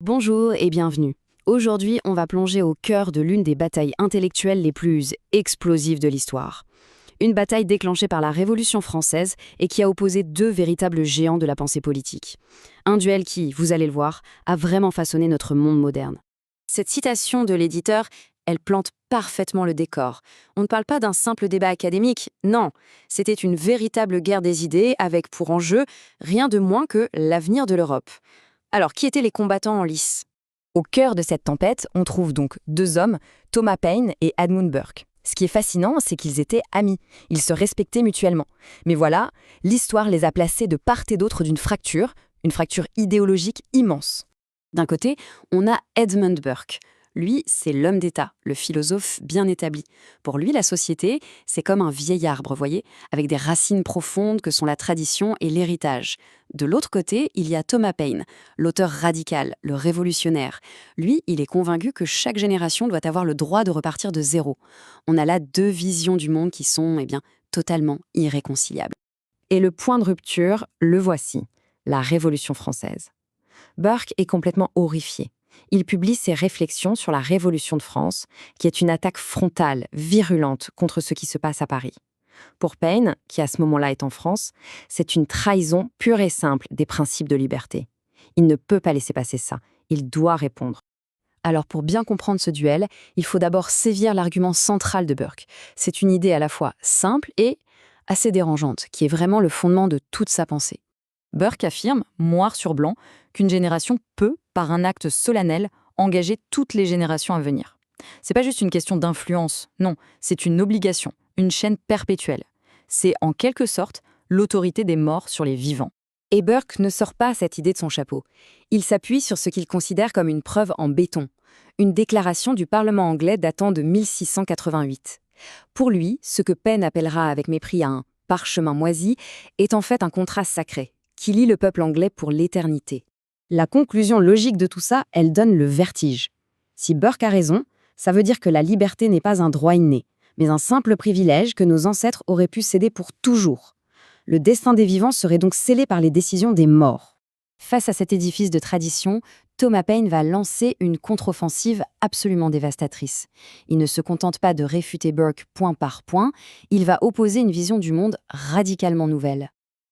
Bonjour et bienvenue. Aujourd'hui, on va plonger au cœur de l'une des batailles intellectuelles les plus explosives de l'histoire. Une bataille déclenchée par la Révolution française et qui a opposé deux véritables géants de la pensée politique. Un duel qui, vous allez le voir, a vraiment façonné notre monde moderne. Cette citation de l'éditeur, elle plante parfaitement le décor. On ne parle pas d'un simple débat académique, non. C'était une véritable guerre des idées avec pour enjeu rien de moins que l'avenir de l'Europe. Alors, qui étaient les combattants en lice? Au cœur de cette tempête, on trouve donc deux hommes, Thomas Paine et Edmund Burke. Ce qui est fascinant, c'est qu'ils étaient amis, ils se respectaient mutuellement. Mais voilà, l'histoire les a placés de part et d'autre une fracture idéologique immense. D'un côté, on a Edmund Burke. Lui, c'est l'homme d'État, le philosophe bien établi. Pour lui, la société, c'est comme un vieil arbre, voyez, avec des racines profondes que sont la tradition et l'héritage. De l'autre côté, il y a Thomas Paine, l'auteur radical, le révolutionnaire. Lui, il est convaincu que chaque génération doit avoir le droit de repartir de zéro. On a là deux visions du monde qui sont, totalement irréconciliables. Et le point de rupture, le voici, la Révolution française. Burke est complètement horrifié. Il publie ses réflexions sur la Révolution de France, qui est une attaque frontale, virulente contre ce qui se passe à Paris. Pour Paine, qui à ce moment-là est en France, c'est une trahison pure et simple des principes de liberté. Il ne peut pas laisser passer ça, il doit répondre. Alors pour bien comprendre ce duel, il faut d'abord saisir l'argument central de Burke. C'est une idée à la fois simple et assez dérangeante, qui est vraiment le fondement de toute sa pensée. Burke affirme, noir sur blanc, qu'une génération peut, par un acte solennel, engager toutes les générations à venir. C'est pas juste une question d'influence, non, c'est une obligation, une chaîne perpétuelle. C'est en quelque sorte l'autorité des morts sur les vivants. Et Burke ne sort pas cette idée de son chapeau. Il s'appuie sur ce qu'il considère comme une preuve en béton, une déclaration du Parlement anglais datant de 1688. Pour lui, ce que Paine appellera avec mépris un parchemin moisi est en fait un contrat sacré, qui lie le peuple anglais pour l'éternité. La conclusion logique de tout ça, elle donne le vertige. Si Burke a raison, ça veut dire que la liberté n'est pas un droit inné, mais un simple privilège que nos ancêtres auraient pu céder pour toujours. Le destin des vivants serait donc scellé par les décisions des morts. Face à cet édifice de tradition, Thomas Paine va lancer une contre-offensive absolument dévastatrice. Il ne se contente pas de réfuter Burke point par point, il va opposer une vision du monde radicalement nouvelle.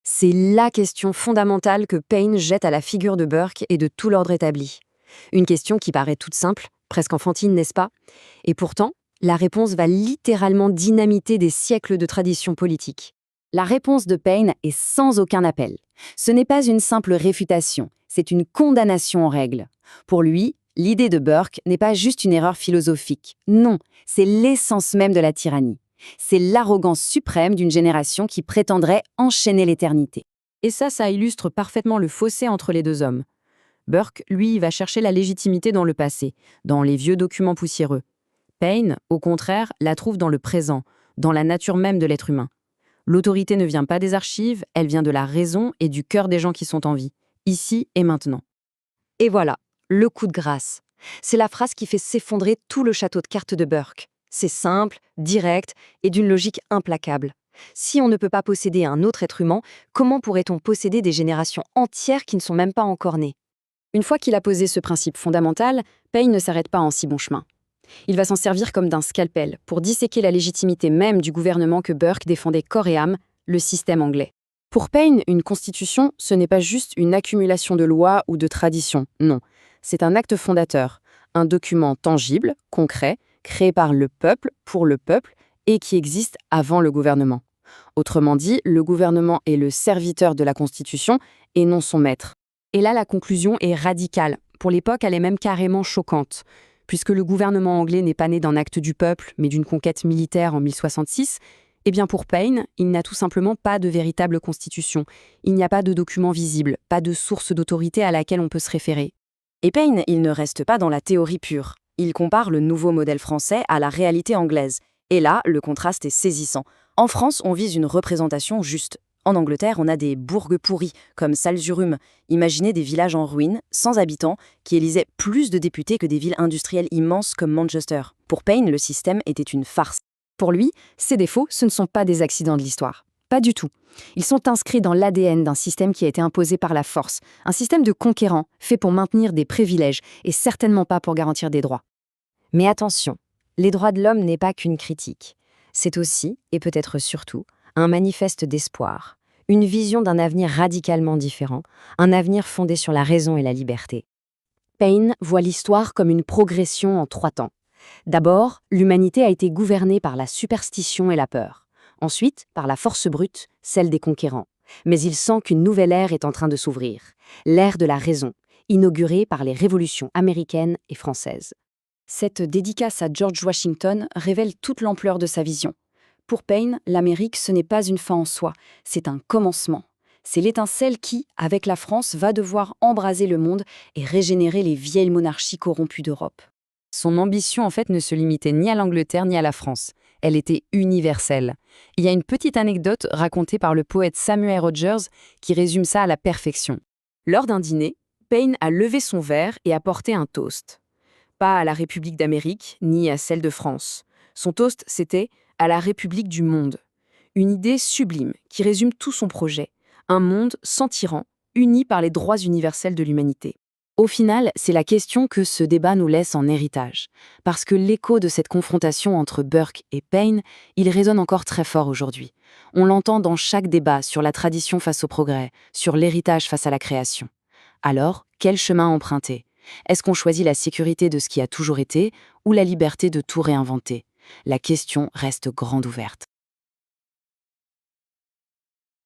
C'est la question fondamentale que Paine jette à la figure de Burke et de tout l'ordre établi. Une question qui paraît toute simple, presque enfantine, n'est-ce pas? Et pourtant, la réponse va littéralement dynamiter des siècles de tradition politique. La réponse de Paine est sans aucun appel. Ce n'est pas une simple réfutation, c'est une condamnation en règle. Pour lui, l'idée de Burke n'est pas juste une erreur philosophique. Non, c'est l'essence même de la tyrannie. C'est l'arrogance suprême d'une génération qui prétendrait enchaîner l'éternité. Et ça illustre parfaitement le fossé entre les deux hommes. Burke, lui, va chercher la légitimité dans le passé, dans les vieux documents poussiéreux. Paine, au contraire, la trouve dans le présent, dans la nature même de l'être humain. L'autorité ne vient pas des archives, elle vient de la raison et du cœur des gens qui sont en vie, ici et maintenant. Et voilà, le coup de grâce. C'est la phrase qui fait s'effondrer tout le château de cartes de Burke. C'est simple, direct et d'une logique implacable. Si on ne peut pas posséder un autre être humain, comment pourrait-on posséder des générations entières qui ne sont même pas encore nées? Une fois qu'il a posé ce principe fondamental, Paine ne s'arrête pas en si bon chemin. Il va s'en servir comme d'un scalpel pour disséquer la légitimité même du gouvernement que Burke défendait corps et âme, le système anglais. Pour Paine, une constitution, ce n'est pas juste une accumulation de lois ou de traditions, non. C'est un acte fondateur, un document tangible, concret, créé par le peuple, pour le peuple, et qui existe avant le gouvernement. Autrement dit, le gouvernement est le serviteur de la Constitution et non son maître. Et là, la conclusion est radicale. Pour l'époque, elle est même carrément choquante. Puisque le gouvernement anglais n'est pas né d'un acte du peuple, mais d'une conquête militaire en 1066, eh bien pour Paine, il n'a tout simplement pas de véritable constitution. Il n'y a pas de document visible, pas de source d'autorité à laquelle on peut se référer. Et Paine, il ne reste pas dans la théorie pure. Il compare le nouveau modèle français à la réalité anglaise. Et là, le contraste est saisissant. En France, on vise une représentation juste. En Angleterre, on a des bourgs pourris, comme Salzurum. Imaginez des villages en ruine, sans habitants, qui élisaient plus de députés que des villes industrielles immenses comme Manchester. Pour Paine, le système était une farce. Pour lui, ces défauts, ce ne sont pas des accidents de l'histoire. Pas du tout. Ils sont inscrits dans l'ADN d'un système qui a été imposé par la force, un système de conquérants fait pour maintenir des privilèges et certainement pas pour garantir des droits. Mais attention, les droits de l'homme n'est pas qu'une critique. C'est aussi, et peut-être surtout, un manifeste d'espoir, une vision d'un avenir radicalement différent, un avenir fondé sur la raison et la liberté. Paine voit l'histoire comme une progression en 3 temps. D'abord, l'humanité a été gouvernée par la superstition et la peur. Ensuite, par la force brute, celle des conquérants. Mais il sent qu'une nouvelle ère est en train de s'ouvrir, l'ère de la raison, inaugurée par les révolutions américaines et françaises. Cette dédicace à George Washington révèle toute l'ampleur de sa vision. Pour Paine, l'Amérique, ce n'est pas une fin en soi, c'est un commencement. C'est l'étincelle qui, avec la France, va devoir embraser le monde et régénérer les vieilles monarchies corrompues d'Europe. Son ambition, en fait, ne se limitait ni à l'Angleterre ni à la France. Elle était universelle. Il y a une petite anecdote racontée par le poète Samuel Rogers qui résume ça à la perfection. Lors d'un dîner, Paine a levé son verre et a porté un toast. Pas à la République d'Amérique, ni à celle de France. Son toast, c'était « à la République du monde ». Une idée sublime qui résume tout son projet. Un monde sans tyran, uni par les droits universels de l'humanité. Au final, c'est la question que ce débat nous laisse en héritage. Parce que l'écho de cette confrontation entre Burke et Paine, il résonne encore très fort aujourd'hui. On l'entend dans chaque débat sur la tradition face au progrès, sur l'héritage face à la création. Alors, quel chemin emprunter ? Est-ce qu'on choisit la sécurité de ce qui a toujours été ou la liberté de tout réinventer ? La question reste grande ouverte.